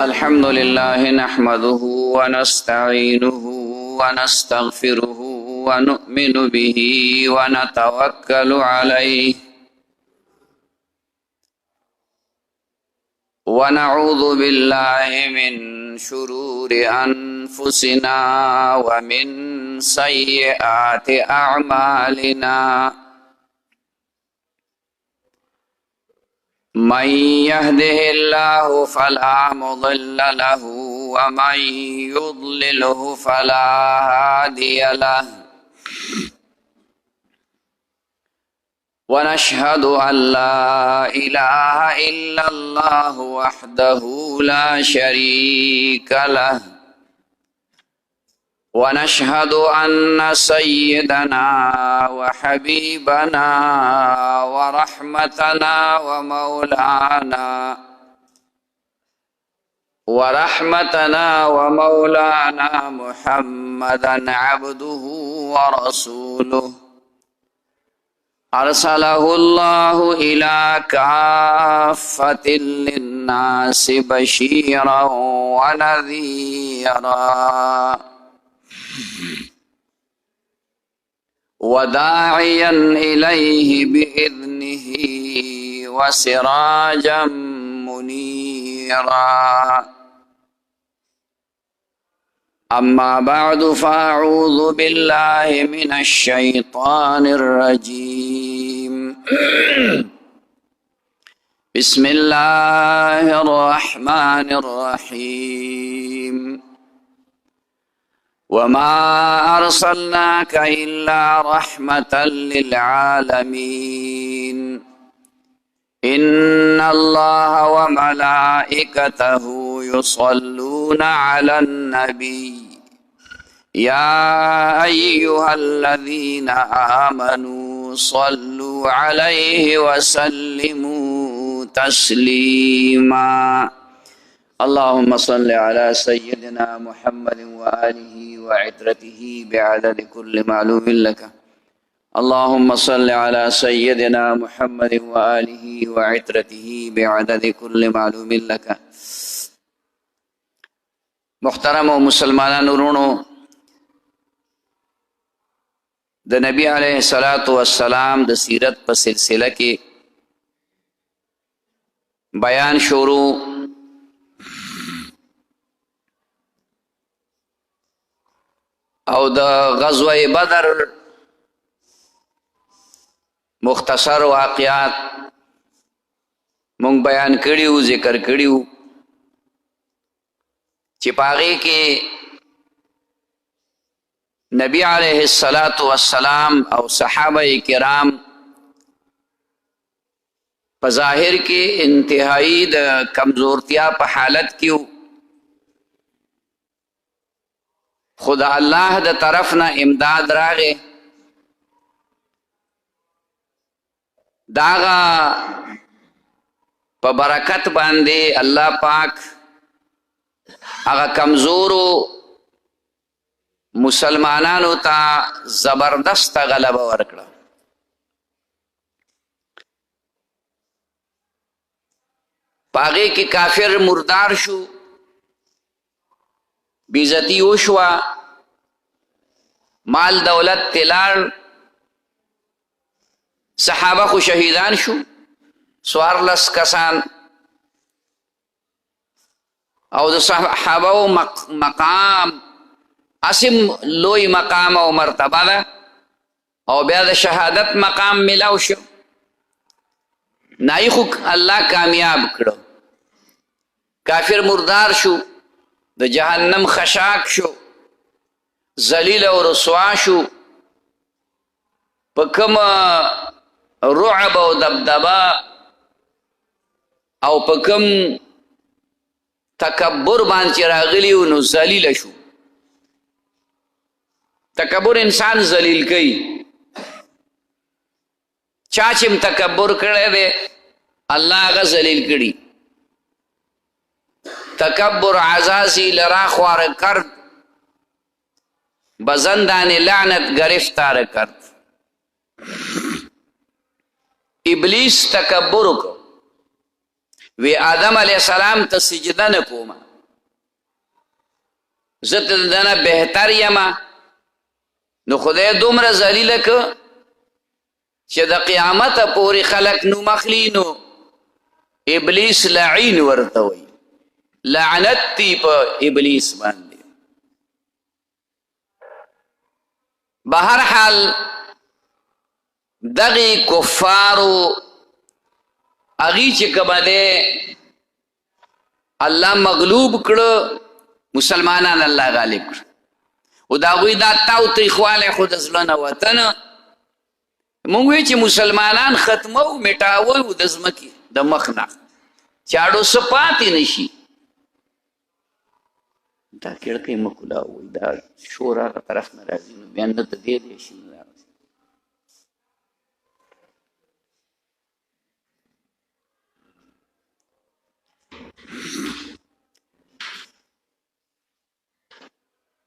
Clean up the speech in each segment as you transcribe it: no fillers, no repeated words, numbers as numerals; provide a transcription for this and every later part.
अल्हम्दुलिल्लाह नहमदुहु व नस्तईनुहु व नस्तगफिरुहु व नु'मिनु बिही व नतवक्कलु अलैहि व नऊज़ु बिल्लाहि मिन शुरूरि अनफुसिना व मिन सय्यिआति अअमालिना मन यहदिहिल्लाहु फला मुदिल्ल लहु व मन युद्लिलहु फला हादिय लहु व नशहदु अल्ला इलाहा इल्लल्लाहु वहदहु ला शरीक लहु व नशहदु अन्न सय्यदना व हबीबना व रहमतना व मौलाना मुहम्मदन अब्दुहु व रसूलुहु अरसलहुल्लाहु इला काफ़्फ़तिल लिन्नासि बशीरन व नज़ीरा वदाइयन इलैहि बिइज़्निहि व सिराजम मुनीरा अम्मा बअदु फ़अऊज़ु बिल्लाहि मिनश शैतानिर रजीम बिस्मिल्लाहिर रहमानिर रहीम वमा अर्सलनाका इल्ला रहमतल लिल आलमीन इन्नल्लाह व मलाइकतहु युसल्लूना अलन नबी या अय्युहल्लज़ीना आमनू सल्लु अलैहि व सल्लिमू तस्लीमा अल्लाहुम्मा सल्लि अला सय्यिदिना मुहम्मदिन व आलिहि व इत्रतिहि बिअददि कुल्लि मालूमिन लका अल्लाहुम्मा सल्लि अला सय्यिदिना मुहम्मदिन व आलिहि व इत्रतिहि बिअददि कुल्लि मालूमिन लका। मुहतरम व मुसलमानान उरूणो द नबी अलैहिस्सलातु वस्सलाम द सीरत पर सिलसिला के बयान शुरू और द ग़ज़वा बदर मुख्तसर वाक़ियात मुंग बयान करियो जिक्र करियो चिपागे के नबी अलैहिस्सलातु वस्सलाम और सहाबाए किराम ज़ाहिर के इंतहाई द कमजोरतिया पर हालत क्यों खुदा अल्लाह द तरफ न इमदाद रागे दागा प बरकत बांदे अल्लाह पाक अगा कमजोरो मुसलमानानो ता जबरदस्त गलबा वर्कड़ा। पागे की काफिर मुर्दार शु बेइज्जती ओशवा माल दौलत तिलार सहाबा को शहीदान शु स्वारलस कसान और सहाबा मकाम असिम लोई मकाम और मर्तबा और ब्याद शहादत मकाम मिलाओ शो नाई खुक अल्लाह कामयाब करो काफिर मुर्दार शु द जहन्नम खशाक शु जलील और रसवा शु पकम रुअब और दबदबा और पकम तकब्बुर बान चिरागली नु जलील शु। तकब्बुर इंसान जलील कई चाचिम तकब्बुर करे दे अल्लाह का जलील करी तकब्बुर आजाजी लरा ख्वार कर بزندان لعنت گرفتار کرد. ابلیس تکبر کو وی آدم علیہ السلام ته سجده نه کومه، زه ته د نه بهتر یمه. نو خدای دومره ذلیله که چې د قیامته پورې خلک نوم اخلي. نو ابلیس لعین ورته وایي، لعنت دی په ابلیس باندې. بهر حال دغې کفارو هغې چې کومه دی الله مغلوب کړه، مسلمانان الله غالب کړه. او د هغوی دا تاوتریخوالی خو د زړه نه وطنه. مونږ وی چې مسلمانان ختمو میټاوو د ځمکې د مخ نه، چاړو څه پاتې نه شي. دا کړکۍ مه کولاوئ، دا شور هغه طرف نه راځي، نو بیا نه ته دې دی شي نه راځي.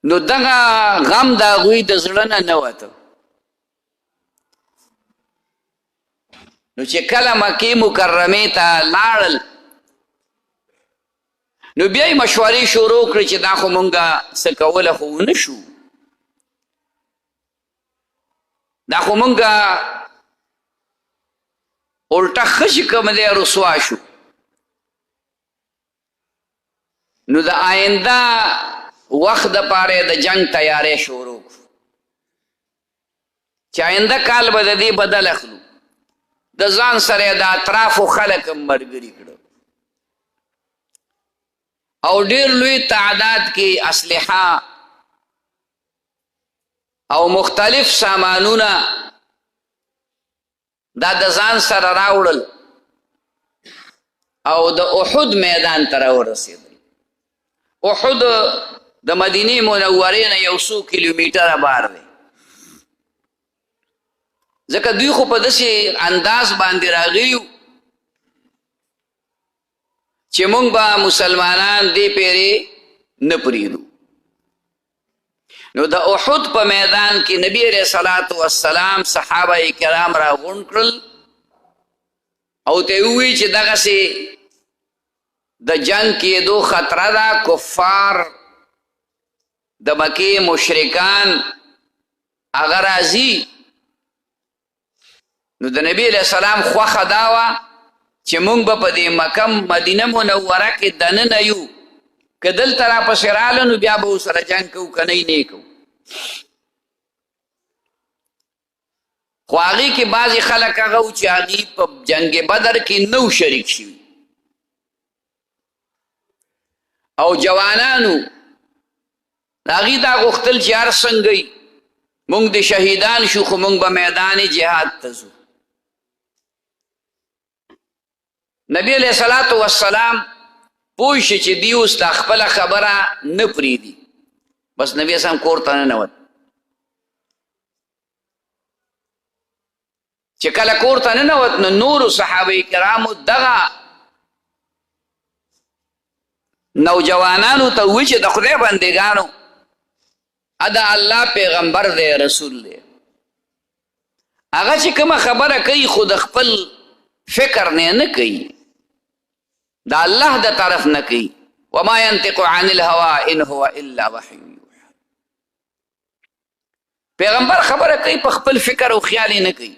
نو دغه غم د هغوی د زړه نه نه وته. نو چې کله مکې مکرمې ته لاړل، نو بیا یې مشورې شروع کړې چې دا خو مونږه څه کوله خو ونه شو، دا خو مونږه الټه ښه چې کوم دی رسوا شو. نو د آینده وخت دپاره د جنگ تیاری شروع کړو چې آینده کال به د دې بدل اخلو. د ځان سره د اطرافو خلک هم ملګري کړو او ډېر لوی تعداد کې اسلحه او مختلف سامانونه دا د ځان سره راوړل او د احد میدان ته راورسېدل. احد د مدینې منورې نه 100 کیلومیټره بار دی، ځکه دوی خو په داسې انداز باندې راغلي وو چې مونږ به مسلمانان دې پیرې نه پرېږدو. نو د احد په میدان کې نبی علیه صلات وسلام صحابه کرام راغونډ کړل او ته یې ووایي چې دغسې د جنگ کېدو خطره ده، کفار د مکې مشرکان هغه راځي. نو د نبی علیه السلام خوښه دا وه چې مونږ به په دې مکه مدینه منوره کې دننه یو، که دلته راپسې راله نو بیا به ورسره جنګ کوو، که نه یې نه کوو. خو هغې کې بعضې خلک هغه و چې هغې په جنګ بدر کې نو شریک شوي او جوانانو هغې دا غوښتل چې هر څنګه مونږ د شهیدان شو خو مونږ به میدان جهاد ته ځو. نبی علیه صلات وسلام پوه شي چې دی اوس دا خپله خبره نه پرېږدي، بس نبی اسلام کور ته ننوت. چې کله کور ته ننوت نو نورو صحابه کرامو دغه نوجوانانو ته ووایي چې د خدای بندګانو دا الله پیغمبر دی، رسول دی، هغه چې کومه خبره کوي خو د خپل فکر نه کوي، د الله د طرف نه کوي. وما ينطق عن الهوى ان هو الا وحی یوحى. پیغمبر خبره کوي په خپل فکر او خیال نه کوي،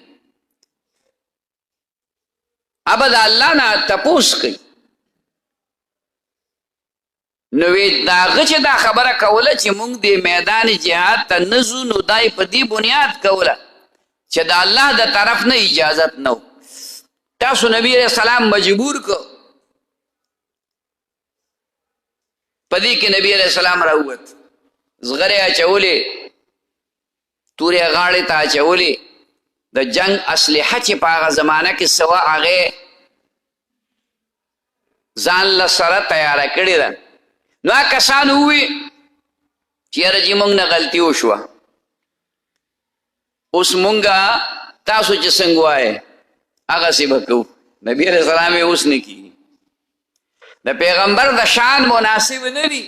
ابا د الله نه تپوس کوي. نو دا هغه چې دا خبره کوله چې مونږ د میدان جهاد ته نه ځو، نو دا یې په دې بنیاد کوله چې د الله د طرف نه اجازت نه و. تاسو نبی علیه السلام مجبور کو، په دې کې نبی علیه السلام راووت، زغرې اچولې، تورې غاړې ته اچولې، د جنگ اسلحه چې په هغه زمانه کې سوه هغې ځان له سره تیاره کړې ده. نو هغه کسان ووي چې یاره جي مونږ نه غلطي وشوه، اوس مونږه تاسو چې څنګه وایې هغسې به کوو. نبي علیه السلام یې اوس نه کېږي، د پیغمبر د شان مناسب نه دي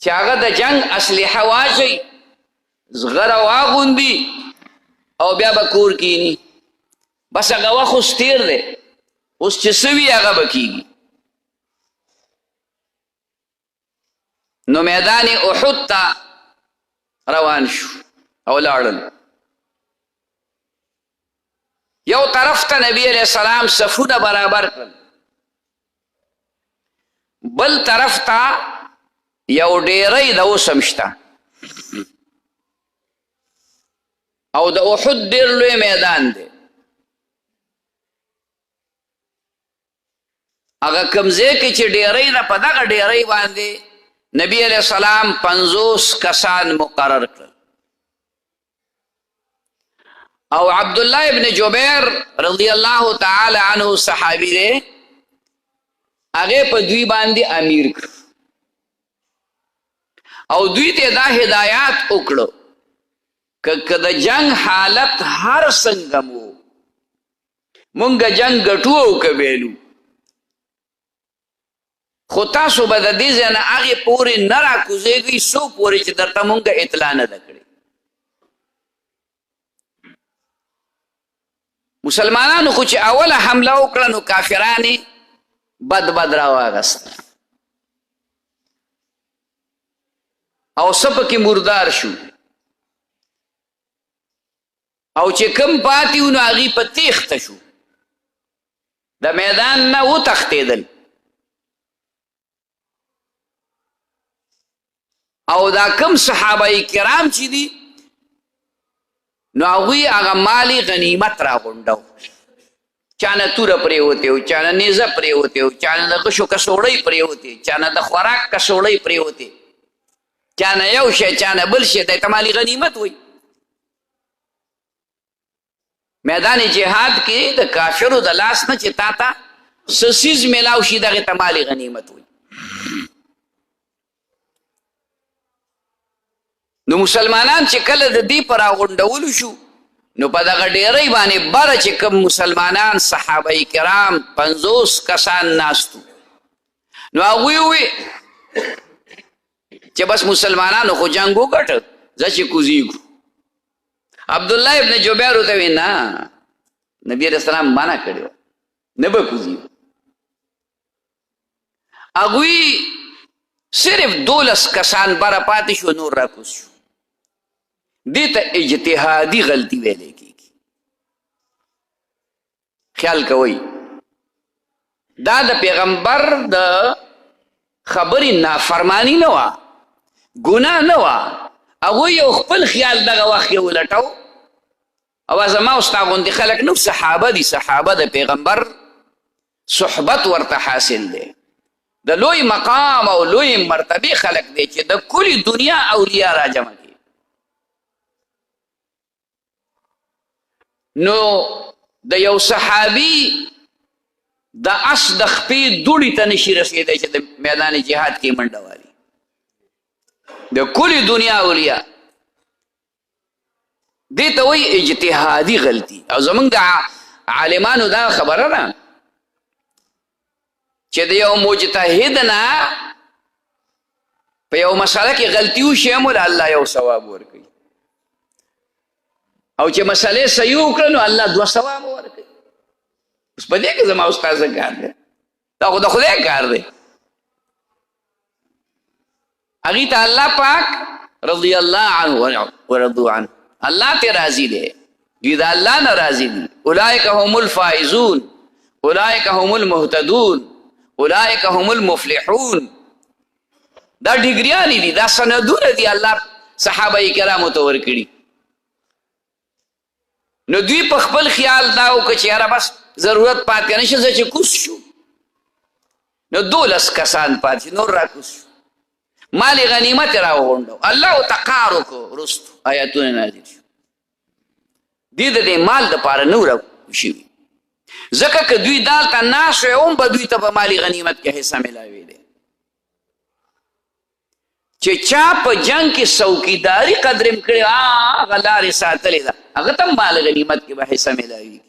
چې هغه د جنگ اسلحه واچوي زغره واغوندي او بیا به کور کینی بس هغه وخت اوس تیر دی اوس چې څه وي هغه به کیږي نو میدان احد ته روان شو او لاړل یو طرف ته نبی علیہ السلام صفونه برابر کړل بل طرف ته یو ډیری د اوس هم شته او د احد ډیر لوی میدان دی هغه کوم ځای کې چې ډیری ده په دغه ډیری باندې نبی علیہ السلام 50 کسان مقرر کړل او عبدالله ابن جبیر رضی الله تعالی عنه صحابی دی هغه په دوی باندې امیر کړ او دوی ته دا هدایات وکړو که د جنگ حالت هر څنګه مو مونږ جنگ ګټو او کبیلو خو تاسو به د دې ځای نه هغې پورې نه راکوزېږئ څو پورې چې درته مونږ اطلاع نه ده کړې مسلمانانو خو چې اوله حمله وکړه نو کافرانې بد راواغسته او څه پکې مردار شو او چې کم پاتې وو نو هغې په تیښته شو د میدان نه وتښتېدل او دا کم صحابه کرام چې دي نو هغوی هغه مالی غنیمت راغونډو چانه توره پرېوتې و چانه نیزه پرېوتې و چانه د غشو کڅوړۍ پرېوتې چانه د خوراک کڅوړۍ پرېوتې چانه یو شی چانه بل شی دی ته مالی غنیمت وایي میدان جهاد کې د کافرو د لاس نه چې تا ته څه څیز میلاو شي دغې ته مالی غنیمت وایي نو مسلمانان چې کله د دې په راغونډولو شو نو په دغه ډیرۍ باندې بره چې کوم مسلمانان صحابه کرام 50 کسان ناستو نو هغوی ووی چې بس مسلمانانو خو جنګ وګټه زه چې کوزیږو عبدالله ابن جبیر ورته وی نه نبی علیہ السلام منع کړی نه به کوزیږو هغوی صرف 12 کسان بره پاتې شو نور راکوز شو دې ته اجتهادي غلطي ویلی کېږي خیال کوئ دا د پیغمبر د خبرې نافرمانی نه وه ګناه نه وه هغوی یو خپل خیال دغه وخت یې ولټو او زما او ستا غوندې خلک نو صحابه دي صحابه د پیغمبر صحبت ورته حاصل دی د لوی مقام او لوی مرتبه خلق دی چې د کلی دنیا اولیاء را جمع کی نو د یو صحابي د اس د خپې دوړې ته نشي رسېدی چې د میدان جهاد کې منډه والي د کلی دنیا اولیاء دې ته وایي اجتهادي غلطي او زمونږ د عالمانو دا خبره ده چې د یو مجتهد نه په یو مسله کې غلطي وشي هم الله یو ثواب ورکوي او چې مسلې صحیح وکړه نو الله 2 ثواب ورکوي اوس په دې کې زما استاد څه کار دی دا خو د خدای کار دی هغې ته الله پاک رضی الله عنه ورضوا عنه الله ته راضي دی دوی د الله نه راضي دي اولئک هم الفائزون اولئک هم المهتدون اولئک هم المفلحون دا ډیګریانې دي دا سندونه دي الله صحابه کرامو ته ورکړي نو دوی په خپل خیال دا وکړه چې یاره بس ضرورت پاتې نه شي زه چې کوز شو نو 12 کسان پاتې نور راکوز شو مال غنیمت یې راوغونډو الله ورته قهر وکړو وروستو آیاتونه نازل شو دې د دې مال دپاره نه شوي ځکه که دوی دالته ناست وی هم به دوی ته په مالی غنیمت کې حصه ملاوي دی چې چا په جنگ کې څوکیداري قدرم کړې هغه لارې ساتلې ده هغه ته مال غنیمت کې به حصه ملاوي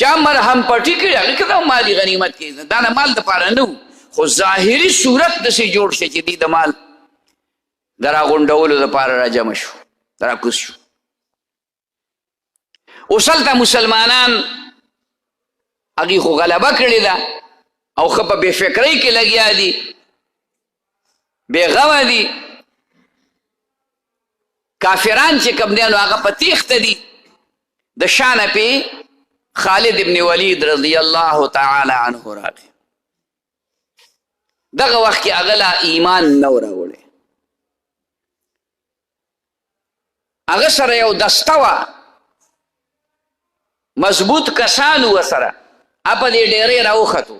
چا مرهم پټي کړي هغه کې مالی غنیمت کې دا نه مال دپاره نه خو ظاهري صورت داسې جوړ شي چې دوی د مال د راغونډولو دپاره راجمع شو راکوز شو. اوس هلته مسلمانان هغې خو غلبه کړې ده او ښه په بې فکرۍ کې لګیا دي، بېغمه دي. کافران چې کوم دی نو هغه په تیښته دي. د شا نه پې خالد ابن ولید رضی الله تعالی عنه راغی. دغه وخت کې هغه لا ایمان نه و راوړی. هغه سره یو دسته وه، مضبوط کسان و سره، په دې ډیرې راوختو.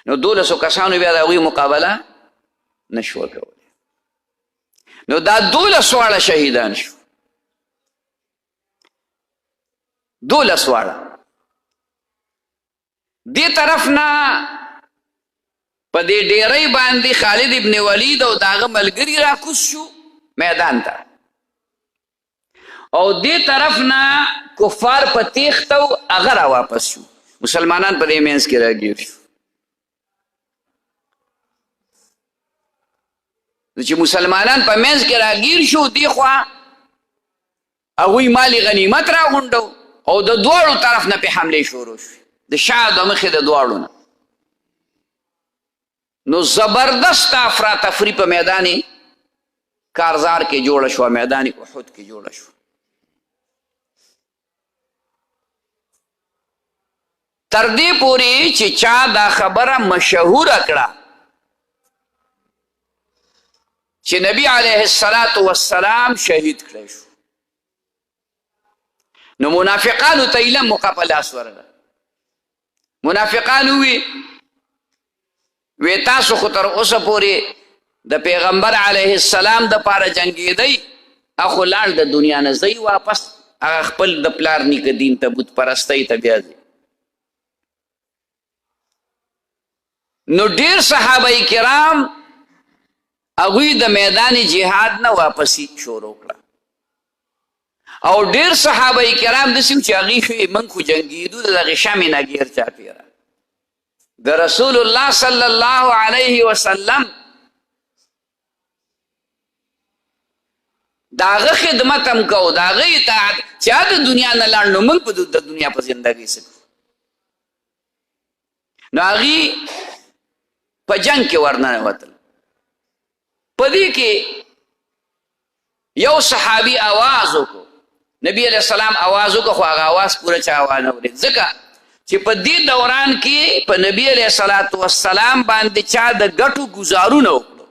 نو 1200 کسانو بیا د هغوی مقابله نه شوه کولی. نو دا 12 واړه شهیدان شو. 12 واړه. دې طرف نه په دې ډیرۍ باندې خالد ابن ولید او د هغه ملګري راکوز شو میدان ته، او دې طرف نه کفار په تیښته و هغه را واپس شو. مسلمانان په دې منځ کې راګیر شو. چې مسلمانان په منځ کې راګیر شو، دې خوا هغوی مال غنیمت راغونډو او د دواړو طرف نه پې حملې شروع شوې، د شا د مخې د دواړو نه. نو زبردست افراتفری په میدان کارزار کې جوړه شوه، میدان احد کې جوړه شوه. تر دې پورې چې چا دا خبره مشهوره کړه چې نبی علیه الصلاة والسلام شهید کړی شو، نو منافقانو ته ایله موقع په لاس ورغله. منافقانو وی تاسو خو تر اوسه پورې د پیغمبر علیه السلام دپاره جنګېدئ، اخو لاړ د دنیا نه ځئ واپس، هغه خپل د پلار نیکه دین ته بت پرستۍ ته بیا ځئ. نو ډېر صحابه کرام هغوی د میدان جهاد نه واپسي شروع کړه، او ډېر صحابه کرام داسې وو چې هغوی خو موږ خو جنګېدو د دغې شمې نه ګیر چاپېره د رسول الله صلی الله علیه وسلم د هغه خدمت هم کوو، د هغه اطاعت. چې د دنیا نه لاړ نو موږ په د دنیا په زندګۍ څه کوو؟ نو هغوی په جنګ کې ورننوتل. په دې کې یو صحابي آواز وکړو، نبی علیه السلام آواز وکړو، خو هغه آواز پوره چا ونه اورېد، ځکه چې په دې دوران کې په نبی علیه الصلاة والسلام باندې چا د ګټو ګزارونه وکړو.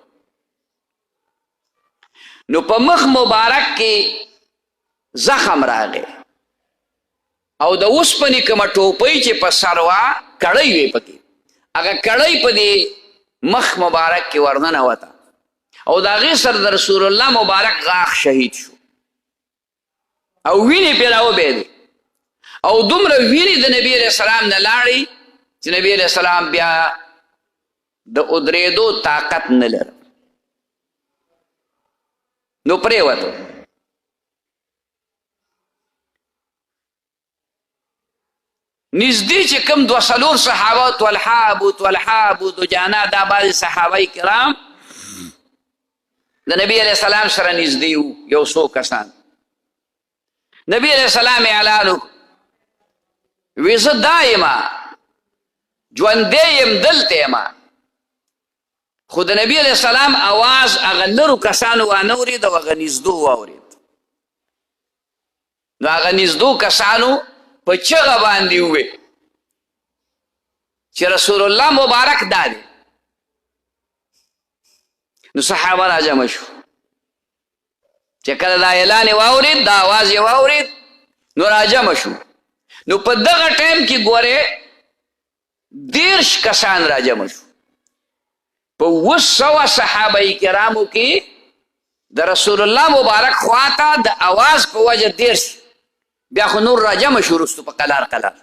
نو په مخ مبارک کې زخم راغی او د اوسپنې کومه ټوپۍ چې په سر وه کړۍ وې پکې، هغه کړۍ په دې مخ مبارک کې ورننوته او د هغې سره د رسول الله مبارک غاښ شهید شو او وینې پرې راوبهېدې او دومره وینې د نبي علیه السلام نه لاړې چې نبي علیه السلام بیا د ودرېدو طاقت نه لري. نو پرېوتو. نږدې چې کوم 2-3 صحابه، طلحه، ابو دجانه، دا بعضې صحابه کرام د نبی علیه السلام سره نږدې وو، یو څو کسان. نبی علیه السلام اعلان وکړو، وی زه دا یمه، ژوندی یم، دلته یمه. خو د نبی علیه السلام اواز هغه لرو کسانو وانه اورېد او هغه نږدو واورېد. نو هغه نږدو کسانو په چغه باندې ووې چې رسول الله مبارک دا دی. نو صحابه راجمع شو، چې کله دا اعلان یې واورېد، دا آواز یې واورېد، نو راجمع شو. نو په دغه ټایم کې ګورې 30 کسان راجمع شو. په 200 صحابه کرامو کې د رسول الله مبارک خواته د آواز په وجه 30، بیا خو نور راجمع شو وروستو په قلار قلار،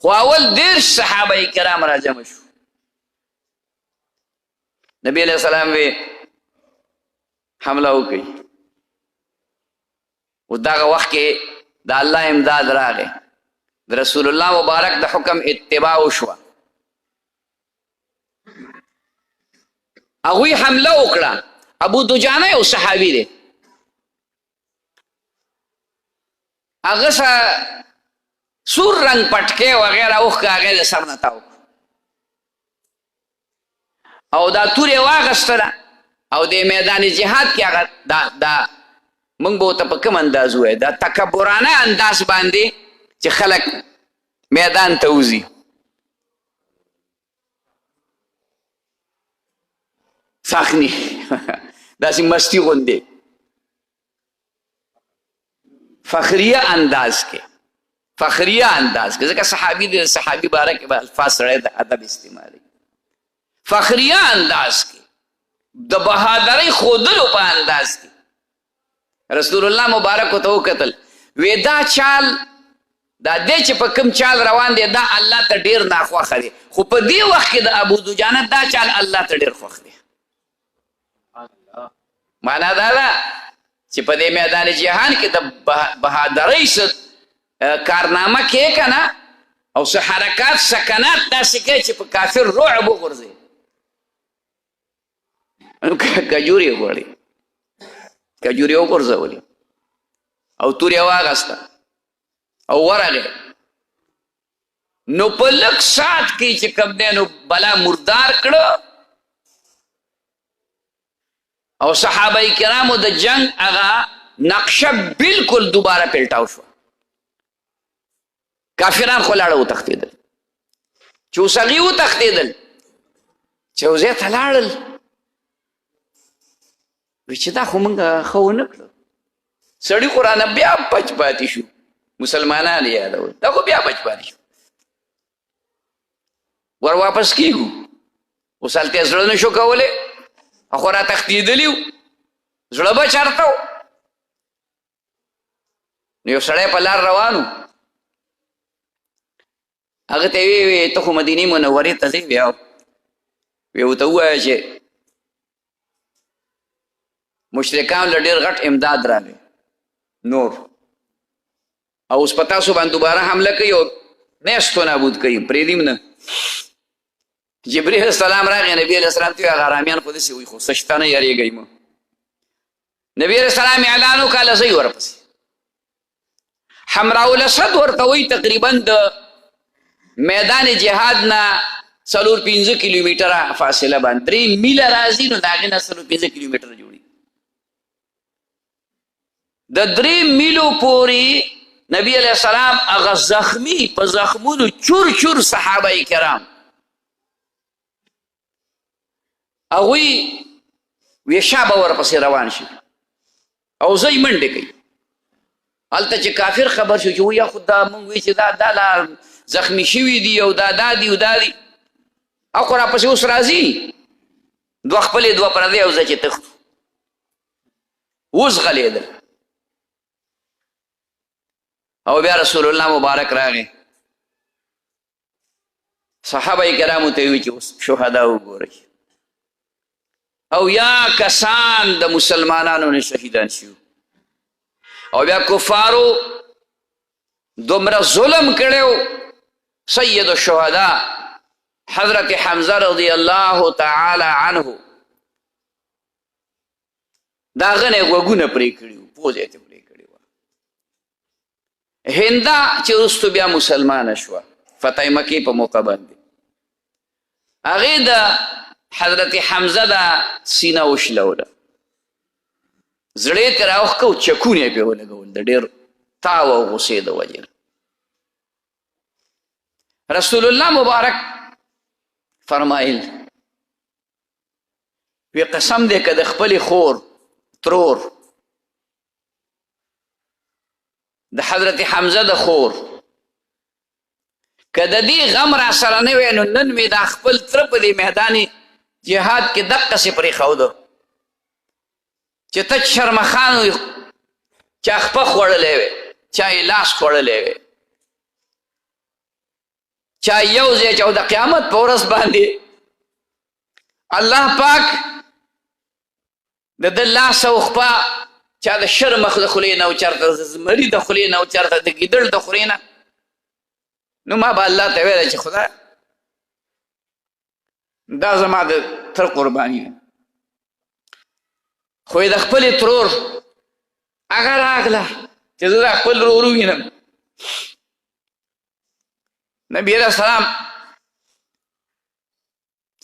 خو اول 30 صحابه کرام راجمع شو. نبی علیہ السلام وی حمله وکړي، او دغه وخت کې د الله امداد راغی، د رسول الله مبارک د حکم اتباع وشوه. هغوی حمله وکړه. ابو دجانه یو صحابي دی، هغه سور رنګ پټکې وغیره اوښکه هغې د سر نه تاو او دا تور یې واغېستله او د میدان جهاد کې هغه دا موږ به ورته په کوم انداز ووایو، دا تکبرانه انداز باندې چې خلک میدان ته وځي. فخني داسې مستي غوندې فخریه انداز کې ځکه صحابي دی، صحابي باره کې به الفاظ سړی د ادب استعمالوي. فخریه انداز کې د بهادرۍ ښودلو په انداز کې رسول الله مبارک ورته وکتل، وی دا چال دا دی چې په کوم چال روان دی دا الله ته ډېر ناخوښه دی، خو په دې وخت کې د ابو دجانه دا چال الله ته ډېر خوښ دی. معنا دا ده چې په دې میدان جهان کې د بهادرۍ څه کارنامه کې که نه او څه حرکات سکنات داسې کوي چې په کافر رعب وغورځوي. نو کجورې غواړي، کجورې وغورځولې او تور یې واغسته او ورغې، نو په لږ ساعت کې چې کوم دی نو بلا مردار کړه او صحابه کرامو د جنگ هغه نقشه بالکل دوباره پلټاو شوه. کافران خو لاړه وتښتېدل، چې اوسغي وتښتېدل، چې یو ځای ته لاړل، وی چې دا خو موږ ښه ونه کړه، سړي خو رانه بیا بچ پاتې شو، مسلمانان یې یادول، دا خو بیا بچ پاتې شو، ور واپس کېږو، اوس هلته یې زړه نه شو کولی، خو را تښتېدلي وو، زړه به چېرته و. نو یو سړی په لار روان و، هغه ته یې ویې ته خو مدینې منورې ته ځې؟ وی ورته ووایه چې مشرکان له ډېر غټ امداد راغی نور، او اوس په تاسو باندې دوباره حمله کوي او نیست و نابود کوي، پرېږدي نه. جبریل السلام راغی، نبی علیه السلام ته هغه ارامیان خو داسې وایي خو څه شته نه یارېږئ مه. نبی علیه السلام اعلان وکړه لزئ ورپسې. حمراء الاسد ورته وایي تقریبا د میدان جهاد نه 4-5 کیلومیټره فاصله باندې 3 میله راځي، نو د هغې نه 4-5 کیلومیټره جوړي. د 3 میلو پورې نبی علیه السلام هغه زخمي په زخمونو چور چور صحابه کرام هغوی وی شابه ورپسې روان شي او زی منډې کوي. هلته چې کافر خبر شو چې ویا خو دا مونږ وی چې دا لا زخمی شوي دي او دا دي او دا دي، او خو راپسې اوس راځي، دوه خپلې دوه پردی او زه چې تښتو. اوس غلیدل او بیا رسول الله مبارک راغی، صحابه کرامو ته وی چې اوس شهدا وګورئ، او یا کسان د مسلمانانو نه شهیدان شو، او بیا کفارو دومره ظلم کړو. سید الشهداء حضرت حمزه رضی الله تعالی عنه دا هغه نه غوږونه پرې کړي وو، پوزې یې پرې کړې وه. هندا چې وروستو بیا مسلمانه شوه فتح مکې په موقع باندې، هغې د حضرت حمزه دا سینه وشلوله، زړه یې ترې راوښکه او چکونه یې پرې ولګول د ډېر تاو او غصې د وجې. رسول الله مبارک فرمایل وی قسم دی که د خپلې خور ترور د حضرت حمزه د خور که د دې غم را سره نه وی نو نن مې دا خپل تره په دې میدان جهاد کې دقسې پرېښوده چې ته شرمخان وي، چا خپه خوړلی وی، چا یې لاس خوړلی وی، چا یو ځای چې او د قیامت په ورځ باندې الله پاک د ده لاس او خپه چا د شرمخ د خولې نه او چېرته د زمري د خولې نه او چېرته د ګیدړ د خولې نه، نو ما به الله ته ویله چې خدای دا زما د تر قرباني ده، خو د خپل ترور هغه راغله چې زه د خپل ورور ووینم. نبي علیه السلام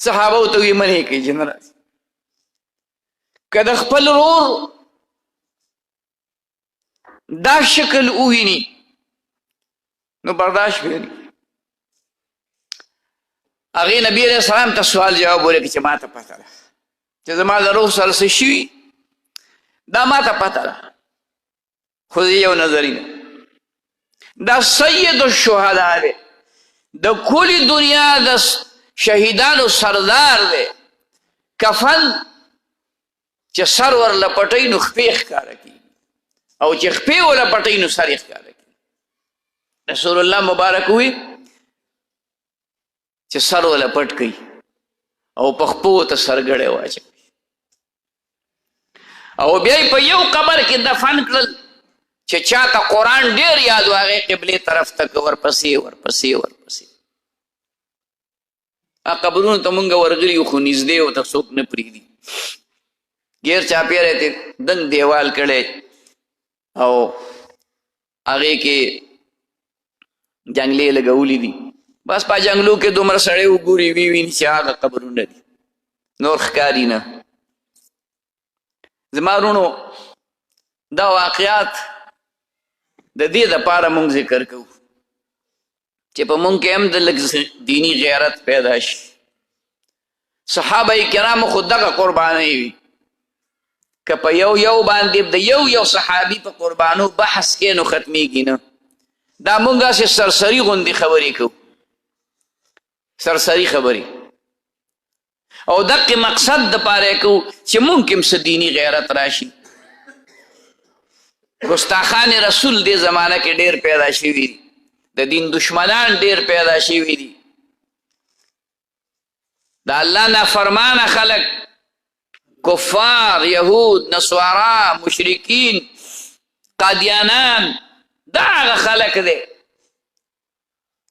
صحابو ته وی منې کوي چې نه راځي. که د خپل ورور دا شکل وویني نو برداشت کوي. هغې نبي علیه السلام ته سوال جواب ولیکه چې ما ته پته ده چې زما د روح سره څه شوي، دا ما ته پته ده، خو یو نظرینه دا سید الشهدا دی، د کل دنیا د شهیدانو سردار دی. کفن چې سر ورله پټوي نو خپې ښکاره کېږي، او چې خپې ورله پټوي نو سر یې ښکاره کېږي. رسول الله مبارک وی چې سر ورله پټ کوي او په خپو ته سرګړی واچوي، او بیا یې په یو قبر کې دفن کړل چې چاته قرآن ډېر یاد و هغې قبلې طرف ته که ورپسې ورپسې ورپسې. قبرونو ته مونږ ورغلي یو خو نږدې ورته څوک نه پرېږدي، ګیر چاپېره یې دنګ دیوال کړی او هغې کې جنګلې لګولي دي. بس په جنګلو کې دومره سړی وګوري وویني چې هغه قبرونه دي، نور ښکاري نه. زما وروڼو دا واقعات د دې دپاره مونږ ذکر کوو چې په مونږ کې هم د لږ دیني غیرت پیدا شي. صحابه کرامو خو دغه قربانۍ وي، که په یو باندې د یو صحابي په قربانو بحث کې نو ختمیږي نه. دا مونږ هسې سرسري غوندې خبرې کوو، سرسري خبرې، او دقې مقصد دپاره یې کوو چې مونږ کې هم څه دیني غیرت راشي. ګستاخان رسول دې زمانه کې ډېر پیدا شوي دي، د دین دشمنان ډېر پیدا شوي دي، د الله نافرمانه خلک، کفار، یهود، نصارا، مشرکین، قادیانان، دا هغه خلک دی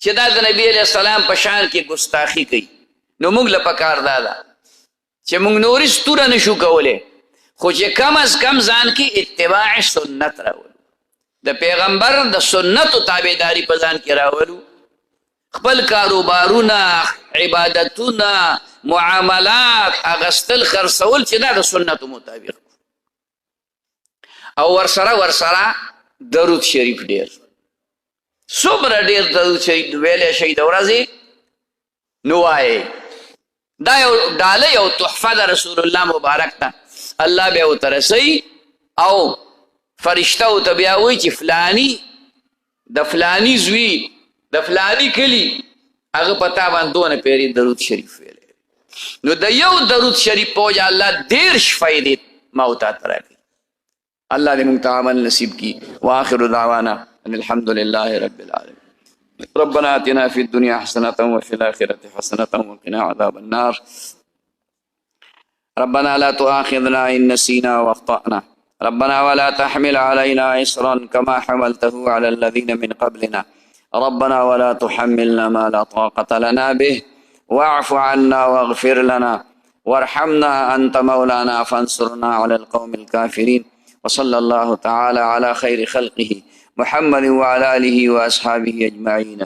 چې دا د نبی علیه السلام په شان کې ګستاخي کوي. نو موږ له پکار دا ده چې موږ نورې ستوره نشو کولی، خو چې کم از کم ځان کې اتباع سنت راولو، د پیغمبر د سنتو تابعداري په ځان کې راولو. خپل کاروبارونه، عبادتونه، معاملات، اغستل، خرڅول چې دا د سنتو مطابق، او ورسره درود شریف ډېر، څومره ډېر درود شریف ویلی شئ د ورځې نو وایئ. دا یو ډالۍ او تحفه د رسول الله مبارک ته الله بیا ورته رسوي، او فرشته ورته بیا وایي چې فلاني د فلاني زوی د فلاني کلي هغه په تا باندې دونه پیرې درود شریف ویلی. نو د یو درود شریف په وجه الله 13 فایدې ما او تا ته راکوي. الله دې موږ ته عمل نصیب کي. واخر دعوانا ان الحمد لله رب العالمين. ربنا آتنا في الدنيا حسنة وفي الآخرة حسنة وقنا عذاب النار. ربنا لا تؤاخذنا إن نسينا وأخطأنا. ربنا ولا تحمل علينا إصرا كما حملته على الذين من قبلنا. ربنا ولا تحملنا ما لا طاقة لنا به واعف عنا واغفر لنا وارحمنا أنت مولانا فانصرنا على القوم الكافرين. وصلى الله تعالى على خير خلقه محمد وعلى آله وأصحابه أجمعين.